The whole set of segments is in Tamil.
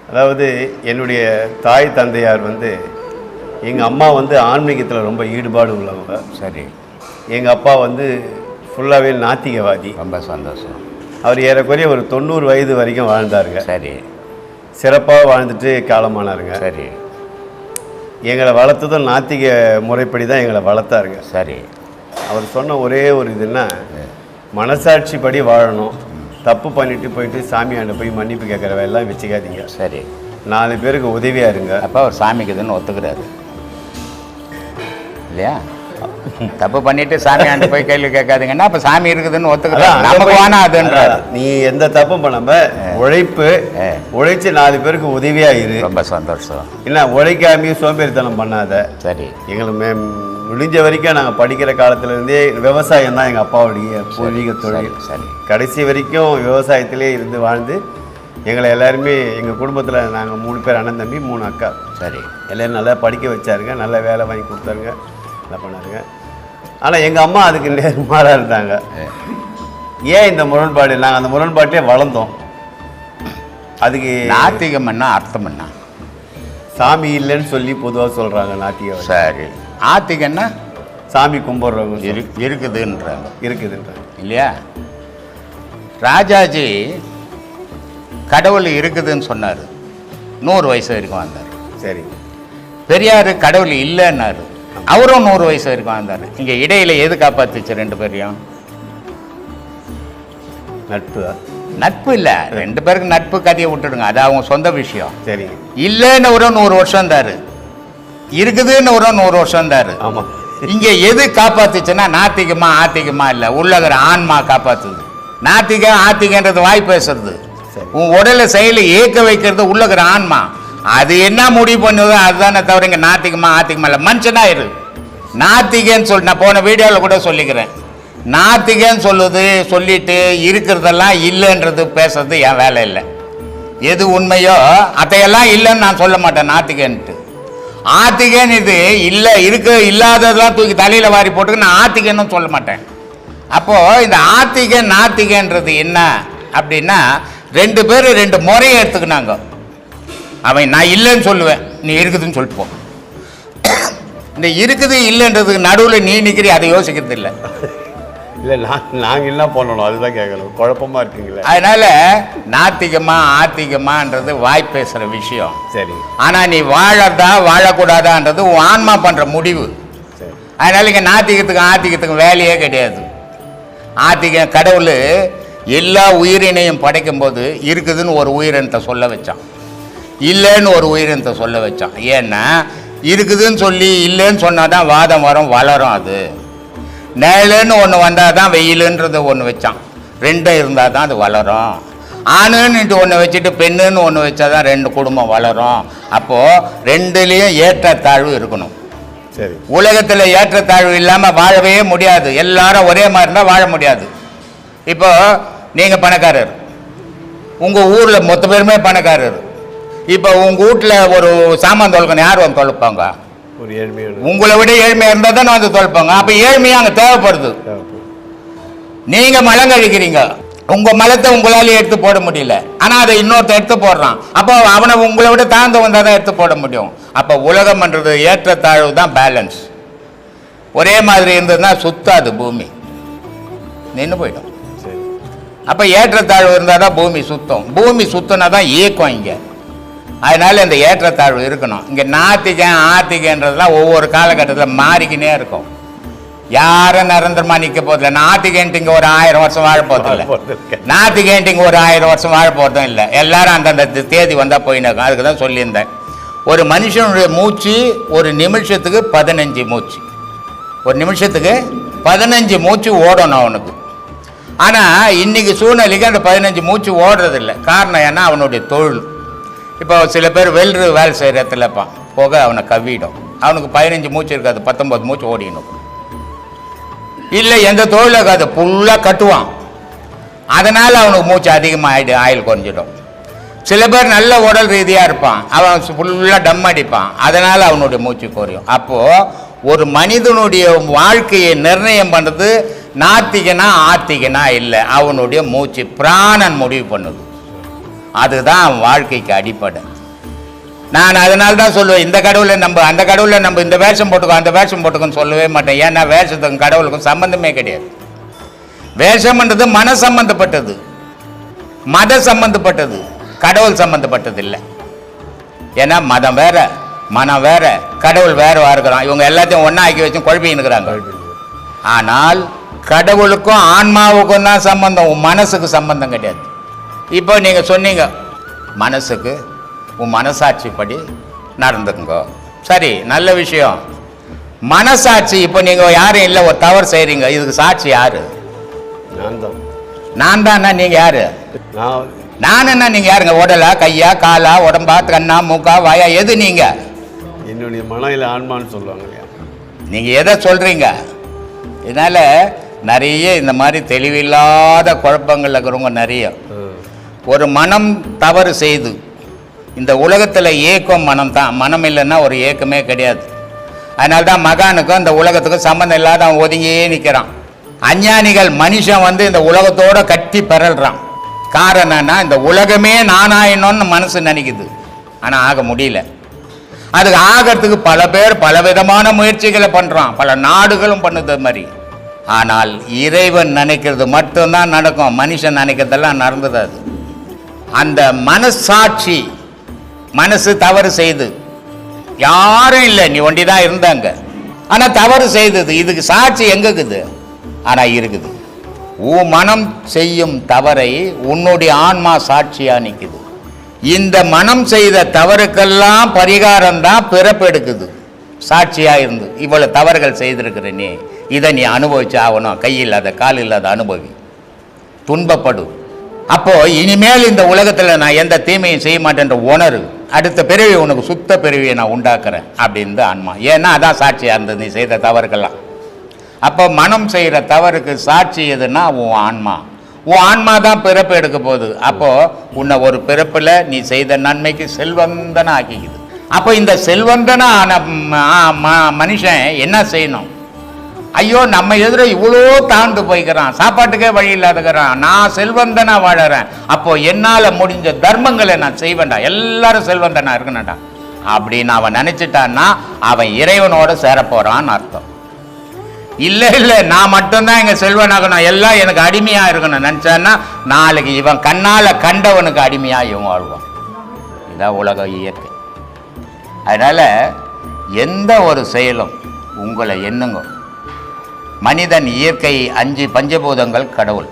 அதாவது என்னுடைய தாய் தந்தையார் எங்கள் அம்மா ஆன்மீகத்தில் ரொம்ப ஈடுபாடு உள்ளவங்க. சரி. எங்கள் அப்பா ஃபுல்லாகவே நாத்திகவாதி. ரொம்ப சந்தோஷம். அவர் ஏறக்குறைய ஒரு 90 வயது வரைக்கும் வாழ்ந்தாருங்க. சரி. சிறப்பாக வாழ்ந்துட்டு காலமானாருங்க. சரி. எங்களை வளர்த்ததும் நாத்திக முறைப்படி தான் எங்களை வளர்த்தாருங்க. சரி. அவர் சொன்ன ஒரே ஒரு இதுன்னா, மனசாட்சிப்படி வாழணும், தப்பு பண்ணிட்டு போயிட்டு சாமியாண்ட போய் மன்னிப்பு கேட்குற வேலைலாம் வச்சுக்காதீங்க. சரி. 4 பேருக்கு உதவியாக இருங்க. அப்போ அவர் சாமிக்குதுன்னு ஒத்துக்கிறாரு இல்லையா? தப்பு பண்ணிட்டு சாமியாண்ட போய் கேள்வி கேட்காதீங்கன்னா அப்போ சாமி இருக்குதுன்னு ஒத்துக்கிறாரு. நமக்கு வேணா அதுன்றாரு. நீ எந்த தப்பும் பண்ணாம உழைச்சு 4 பேருக்கு உதவியாக இரு. ரொம்ப சந்தோஷம். இல்லை உழைக்காமையும் சோம்பேறித்தனம் பண்ணாத. சரி. எங்களுக்கு முடிஞ்ச வரைக்கும் நாங்கள் படிக்கிற காலத்துலேருந்தே விவசாயம் தான் எங்கள் அப்பாவுடைய பூர்வீக தொழில். சரி. கடைசி வரைக்கும் விவசாயத்திலே இருந்து வாழ்ந்து எங்களை எல்லாருமே எங்கள் குடும்பத்தில் நாங்கள் 3 பேர், அண்ணன் தம்பி 3 அக்கா. சரி. எல்லோரும் நல்லா படிக்க வச்சாருங்க, நல்ல வேலை வாங்கி கொடுத்தாருங்க, நல்லா பண்ணாருங்க. ஆனால் எங்கள் அம்மா அதுக்கு நேர்மாறாக இருந்தாங்க. ஏன் இந்த முரண்பாடு? நாங்கள் அந்த முரண்பாட்டிலே வளர்ந்தோம். அதுக்கு நாத்திகம் என்ன அர்த்தம் என்ன? சாமி இல்லைன்னு சொல்லி பொதுவாக சொல்கிறாங்க நாத்திகம். சரி. ஆத்திகன்னா சாமி கும்பிட்றவங்க இருக்குதுன்றாங்க. இருக்குதுன்றாங்க இல்லையா? ராஜாஜி கடவுள் இருக்குதுன்னு சொன்னார். 100 வயசு வரைக்கும் வந்தார். சரி. பெரியார் கடவுள் இல்லைன்னாரு. அவரும் 100 வயசு வரைக்கும் வந்தார். இங்கே இடையில எது காப்பாத்துச்சு 2 பேரையும்? நட்பு. நட்பு இல்லை, 2 பேருக்கு நட்பு கதையை விட்டுடுங்க, அது அவங்க சொந்த விஷயம். சரி. இல்லைன்னு ஒரு 100 வருஷம் இருந்தாரு, இருக்குதுன்னு ஒரு 100 வருஷம் இருந்தாரு. ஆமாம். இங்கே எது காப்பாத்துச்சுன்னா நாத்திகமா ஆத்திகமா இல்லை, உள்ளகிற ஆன்மா காப்பாத்துது. நாத்திகம் ஆத்திகன்றது வாய் பேசுறது, உன் உடலை செயலை ஏற்க வைக்கிறது உள்ளகிற ஆன்மா. அது என்ன முடிவு பண்ணுதோ அதுதானே தவிர இங்கே நாத்திகமா ஆத்திகமா இல்லை. மனுஷனாயிரு. நாத்திகன்னு சொல்லி நான் போன வீடியோவில் கூட சொல்லிக்கிறேன். நாத்திகன்னு சொல்லிட்டு இருக்கிறதெல்லாம் இல்லைன்றது பேசுறது என் வேலை இல்லை. எது உண்மையோ அதையெல்லாம் இல்லைன்னு நான் சொல்ல மாட்டேன் நாத்திகன்ட்டு. ஆத்திகன் இது இல்லை, இல்லாததெல்லாம் தூக்கி தலையில் வாரி போட்டு நான் ஆத்திகன்னு சொல்ல மாட்டேன். அப்போது இந்த ஆத்திகன் நாத்திகன்றது என்ன அப்படின்னா, 2 பேர் 2 முறையை எடுத்துக்கினாங்க. அவன் நான் இல்லைன்னு சொல்லுவேன், நீ இருக்குதுன்னு சொல்லிட்டு போ. இந்த இருக்குது இல்லைன்றதுக்கு நடுவில் நீ நிற்கிறீ, அதை யோசிக்கிறது இல்லை. இல்லை, நாங்கள் என்ன பண்ணணும் அதுதான் கேட்கணும். குழப்பமாக இருக்குங்களே. அதனால நாத்திகமா ஆத்திகமான்றது வாய் பேசுகிற விஷயம். சரி. ஆனால் நீ வாழறதா வாழக்கூடாதான்றது உன் ஆன்மா பண்ணுற முடிவு. சரி. அதனால இங்கே நாத்திகத்துக்கும் ஆத்திகத்துக்கும் வேலையே கிடையாது. ஆத்திகம் கடவுள் எல்லா உயிரினையும் படைக்கும் போது இருக்குதுன்னு ஒரு உயிரினத்தை சொல்ல வச்சான், இல்லைன்னு ஒரு உயிரினத்தை சொல்ல வச்சான். ஏன்னா இருக்குதுன்னு சொல்லி இல்லைன்னு சொன்னால் தான் வாதம் வரும், வளரும். அது நிழலுன்னு ஒன்று வந்தால் தான் வெயிலுன்றது ஒன்று வச்சான். 2 இருந்தால் தான் அது வளரும். ஆணுன்னுட்டு ஒன்று வச்சுட்டு பெண்ணுன்னு ஒன்று வச்சா தான் 2 குடும்பம் வளரும். அப்போது 2லேயும் ஏற்றத்தாழ்வு இருக்கணும். சரி. உலகத்தில் ஏற்றத்தாழ்வு இல்லாமல் வாழவே முடியாது. எல்லாரும் ஒரே மாதிரி இருந்தால் வாழ முடியாது. இப்போ நீங்கள் பணக்காரர், உங்கள் ஊரில் மொத்த பேருமே பணக்காரர். இப்போ உங்கள் வீட்டில் ஒரு சாமான் தொலைக்கணும், யார் வந்து தொலைப்பாங்க? ஒரு ஏழ்மையான, உங்களை விட ஏழ்மையாக இருந்தால் தானே வந்து தொலைப்பாங்க. அப்போ ஏழ்மையாக அங்கே தேவைப்படுது. நீங்கள் மலம் கழிக்கிறீங்க, உங்கள் மலத்தை உங்களால் எடுத்து போட முடியல, ஆனால் அதை இன்னொருத்த எடுத்து போடுறான். அப்போ அவனை உங்களை விட தாழ்ந்து வந்தால் தான் எடுத்து போட முடியும். அப்போ உலகம்ன்றது ஏற்றத்தாழ்வு தான் பேலன்ஸ். ஒரே மாதிரி இருந்ததுன்னா சுத்தாது, பூமி நின்று போயிடும். அப்போ ஏற்றத்தாழ்வு இருந்தால் தான் பூமி சுத்தம். பூமி சுத்தினா தான் இயக்கம் இங்கே. அதனால இந்த ஏற்றத்தாழ்வு இருக்கணும். இங்கே நாத்திகன் ஆத்திகன்றதுலாம் ஒவ்வொரு காலகட்டத்தில் மாறிக்கினே இருக்கும். யாரும் நிரந்தரமாக நிற்க போதில்லை. நாத்திகன்ட்டு இங்கே ஒரு 1000 வருஷம் வாழ போதில்லை, நாத்திகன்ட்டு இங்கே ஒரு 1000 வருஷம் வாழ போகிறதும் இல்லை. எல்லாரும் அந்தந்த தேதி வந்தால் போயின்னு. அதுக்கு தான் சொல்லியிருந்தேன், ஒரு மனுஷனுடைய மூச்சு ஒரு நிமிஷத்துக்கு 15 மூச்சு. ஒரு நிமிஷத்துக்கு 15 மூச்சு ஓடணும் அவனுக்கு. ஆனால் இன்றைக்கி சூழ்நிலைக்கு அந்த 15 மூச்சு ஓடுறதில்லை. காரணம் ஏன்னா அவனுடைய தொழில். இப்போ சில பேர் வெல்று வேலை செய்கிற இடத்துல போக அவனை கவ்விடும். அவனுக்கு 15 மூச்சு இருக்காது, 19 மூச்சு ஓடிடணும். இல்லை எந்த தொழிலுக்கு அது ஃபுல்லாக கட்டுவான், அதனால் அவனுக்கு மூச்சு அதிகமாக ஆயில் குறைஞ்சிடும். சில பேர் நல்ல உடல் ரீதியாக இருப்பான், அவன் ஃபுல்லாக டம் அடிப்பான், அதனால் அவனுடைய மூச்சு குறையும். அப்போது ஒரு மனிதனுடைய வாழ்க்கையை நிர்ணயம் பண்ணுறது நாத்திகனா ஆத்திகனா இல்லை, அவனுடைய மூச்சு பிராணன் முடிவு பண்ணுது. அதுதான் அவன் வாழ்க்கைக்கு அடிப்படை. நான் அதனால தான் சொல்லுவேன், இந்த கடவுளை நம்ப, அந்த கடவுளை நம்ப, இந்த வேஷம் போட்டுக்கோ, அந்த வேஷம் போட்டுக்கோன்னு சொல்லவே மாட்டேன். ஏன்னா வேஷத்துக்கும் கடவுளுக்கும் சம்பந்தமே கிடையாது. வேஷம்ன்றது மன சம்பந்தப்பட்டது, மத சம்பந்தப்பட்டது, கடவுள் சம்பந்தப்பட்டது இல்லை. ஏன்னா மதம் வேற, மனம் வேற, கடவுள் வேற இருக்கிறான். இவங்க எல்லாத்தையும் ஒன்றா ஆக்கி வச்சு குழப்பின்னுக்கிறாங்க. ஆனால் கடவுளுக்கும் ஆன்மாவுக்கும் தான் சம்பந்தம், உன் மனசுக்கு சம்பந்தம் கிடையாது. இப்போ நீங்கள் சொன்னீங்க, மனசுக்கு உன் மனசாட்சிப்படி நடந்துக்குங்க, சரி, நல்ல விஷயம். மனசாட்சி, இப்போ நீங்கள் யாரும் இல்லை, ஒரு தவறு செய்கிறீங்க, இதுக்கு சாட்சி யாரு? நான் தான். நீங்கள் யாரு? நான் என்ன? நீங்கள் யாருங்க? உடலா, கையா, காலா, உடம்பா, கண்ணா, மூக்கா, வாயா, எது நீங்க? என்னுடைய மனம் இல்லை, ஆன்மான்னு சொல்லுவாங்க. நீங்கள் எதை சொல்கிறீங்க? இதனால் நிறைய இந்த மாதிரி தெளிவில்லாத குழப்பங்கள் இருக்கிறவங்க நிறைய. ஒரு மனம் தவறு செய்து, இந்த உலகத்தில் ஏக்கம் மனம் தான், மனம் இல்லைன்னா ஒரு ஏக்கமே கிடையாது. அதனால தான் மகானுக்கும் இந்த உலகத்துக்கும் சம்மந்தம் இல்லாத அவன் ஒதுங்கியே நிற்கிறான். அஞ்ஞானிகள் மனுஷன் இந்த உலகத்தோடு கட்டி பெறல்றான். காரணம்னா இந்த உலகமே நானாயினோன்னு மனசு நினைக்குது, ஆனால் ஆக முடியல. அதுக்கு ஆகிறதுக்கு பல பேர் பலவிதமான முயற்சிகளை பண்ணுறான், பல நாடுகளும் பண்ணுது மாதிரி. ஆனால் இறைவன் நினைக்கிறது மட்டும்தான் நடக்கும், மனுஷன் நினைக்கிறதெல்லாம் நடந்தது. அது அந்த மனசாட்சி, மனசு தவறு செய்து, யாரும் இல்லை, நீ ஒண்டி தான் இருந்தாங்க, ஆனால் தவறு செய்தது. இதுக்கு சாட்சி எங்க இருக்குது? ஆனால் இருக்குது. உன் மனம் செய்யும் தவறை உன்னுடைய ஆன்மா சாட்சியா நிற்குது. இந்த மனம் செய்த தவறுக்கெல்லாம் பரிகாரம் தான் பிறப்பெடுக்குது. சாட்சியா இருந்து இவ்வளவு தவறுகள் செய்திருக்கிற நீ, இதை நீ அனுபவிச்சு ஆகணும். கை இல்லாத கால் இல்லாத அனுபவி, துன்பப்படும். அப்போ இனிமேல் இந்த உலகத்தில் நான் எந்த தீமையும் செய்ய மாட்டேன்ற உணர்வு, அடுத்த பிறவி உனக்கு சுத்த பிறவியை நான் உண்டாக்குறேன் அப்படின்னு ஆன்மா. ஏன்னா அதான் சாட்சியா இருந்தது நீ செய்த தவறுக்கெல்லாம். அப்போ மனம் செய்கிற தவறுக்கு சாட்சி எதுன்னா உன் ஆன்மா. உன் ஆன்மா தான் பிறப்பு எடுக்க போகுது. அப்போ உன்னை ஒரு பிறப்பில் நீ செய்த நன்மைக்கு செல்வந்தனை ஆக்கிக்குது. அப்போ இந்த செல்வந்தனா மனுஷன் என்ன செய்யணும்? ஐயோ, நம்ம எதிர இவ்வளோ தாழ்ந்து போய்க்கிறான், சாப்பாட்டுக்கே வழி இல்லாதக்கிறான், நான் செல்வந்தனா வாழறேன், அப்போ என்னால் முடிஞ்ச தர்மங்களை நான் செய்வேன்டா, எல்லாரும் செல்வந்தனா இருக்கணும்டா அப்படின்னு அவன் நினைச்சிட்டான்னா அவன் இறைவனோட சேரப்போறான்னு அர்த்தம். இல்லை இல்லை, நான் மட்டும்தான் இங்கே செல்வனாகணும், எல்லாம் எனக்கு அடிமையாக இருக்கணும் நினச்சான்னா நாளைக்கு இவன் கண்ணால் கண்டவனுக்கு அடிமையாக இவன் வாழ்வான். இதான் உலக இயற்கை. அதனால் எந்த ஒரு செயலும் உங்களை எண்ணுங்க. மனிதன், இயற்கை, 5 பஞ்சபூதங்கள், கடவுள்.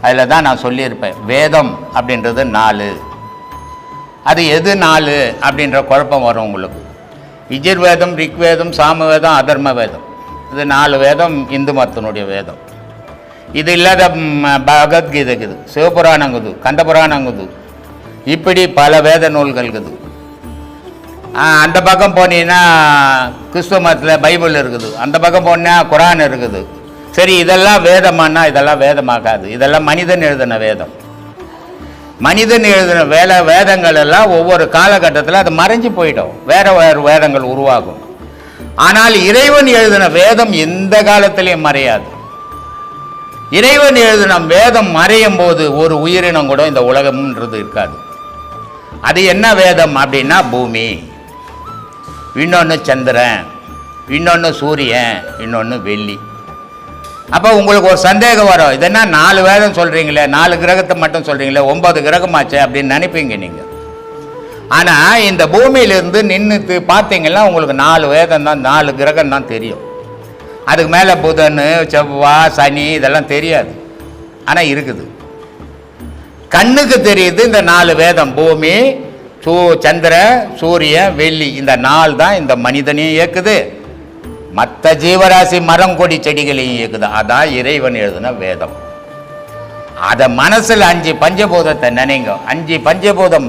அதில் தான் நான் சொல்லியிருப்பேன், வேதம் அப்படின்றது 4. அது எது 4 அப்படின்ற குழப்பம் வரும் உங்களுக்கு. யஜுர்வேதம், ரிக்வேதம், சாமவேதம், அதர்ம வேதம், இது 4 வேதம் இந்து மதத்தினுடைய வேதம். இது இல்லாத பகவத்கீதை இருக்குது, சிவபுராணங்குது, கந்தபுராணங்குது, இப்படி பல வேத நூல்கள் இருக்குது. அந்த பக்கம் போனீங்கன்னா கிறிஸ்துவ மதத்தில் பைபிள் இருக்குது, அந்த பக்கம் போனீங்கன்னா குரான் இருக்குது. சரி, இதெல்லாம் வேதமானா இதெல்லாம் வேதமாகாது, இதெல்லாம் மனிதன் எழுதின வேதம். மனிதன் எழுதின வேதங்கள் எல்லாம் ஒவ்வொரு காலகட்டத்தில் அது மறைஞ்சு போயிடும், வேற வேறு வேதங்கள் உருவாகும். ஆனால் இறைவன் எழுதின வேதம் எந்த காலத்திலையும் மறையாது. இறைவன் எழுதின வேதம் மறையும் போது ஒரு உயிரினம் கூட இந்த உலகம்ன்றது இருக்காது. அது என்ன வேதம் அப்படின்னா பூமி, இன்னொன்று சந்திரன், இன்னொன்று சூரியன், இன்னொன்று வெள்ளி. அப்போ உங்களுக்கு ஒரு சந்தேகம் வரும், இதென்னா 4 வேதம் சொல்கிறீங்களே, 4 கிரகத்தை மட்டும் சொல்கிறீங்களே, 9 கிரகமாச்சு அப்படின்னு நினைப்பீங்க நீங்கள். ஆனால் இந்த பூமியிலிருந்து நின்று பார்த்தீங்கன்னா உங்களுக்கு 4 வேதம் தான், 4 கிரகம் தான் தெரியும். அதுக்கு மேலே புதன், செவ்வாய், சனி இதெல்லாம் தெரியாது, ஆனால் இருக்குது. கண்ணுக்கு தெரியுது இந்த 4 வேதம், பூமி, சந்திரன், சூரியன், வெள்ளி, இந்த 4 தான் இந்த மனிதனையும் இயக்குது, மற்ற ஜீவராசி, மரம், கொடி, செடிகளையும் இயக்குது. அதான் இறைவன் எழுதின வேதம். அதை மனசில் 5 பஞ்சபூதத்தை நினைங்க. 5 பஞ்சபூதம்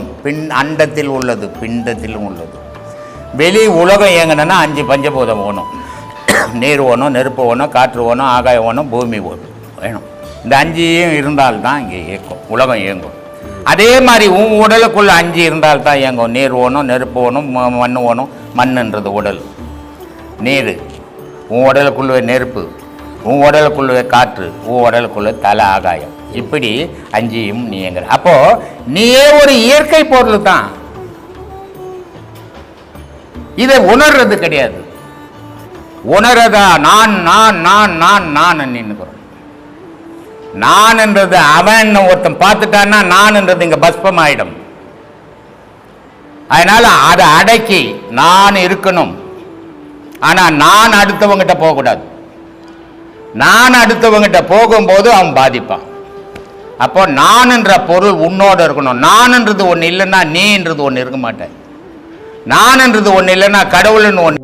அண்டத்தில் உள்ளது, பிண்டத்திலும் உள்ளது. வெளி உலகம் இயங்கணும்னா 5 பஞ்சபூதம் வேணும். நீர் வேணும், நெருப்பு வேணும், காற்று வேணும், ஆகாயம் வேணும், பூமி வேணும். இந்த 5 இருந்தால்தான் இங்கே இயக்கும், உலகம் இயங்கும். அதே மாதிரி உன் உடலுக்குள்ள 5 இருந்தால்தான் இயங்கும். நீர் வேணும், நெருப்பு வேணும், மண் வேணும். மண்ணுன்றது உடல், நீர், உன் உடலுக்குள்ள நெருப்பு, உன் உடலுக்குள்ள காற்று, உன் உடலுக்குள்ள தலை, ஆகாயம், இப்படி 5யும் நீ இயங்குற. அப்போ நீயே ஒரு இயற்கை பொருள் தான். இதை உணர்றது கிடையாது. உணரதா நான் நான் நான் நான் நான் நின்னுக்கிறோம். நான் என்றது அவன் ஒருத்தன் பார்த்துட்டான்னா நான் என்றது இங்க பஸ்பம் ஆயிடும். அதனால அதை அடக்கி நான் இருக்கணும். ஆனா நான் அடுத்தவங்கிட்ட போகக்கூடாது. நான் அடுத்தவங்கிட்ட போகும்போது அவன் பாதிப்பான். அப்போ நான் என்ற பொருள் உன்னோட இருக்கணும். நான் என்றது ஒன்று இல்லைன்னா நீ என்றது ஒன்று இருக்க மாட்டேன். நான் என்றது ஒன்று இல்லைன்னா கடவுள்னு ஒன்று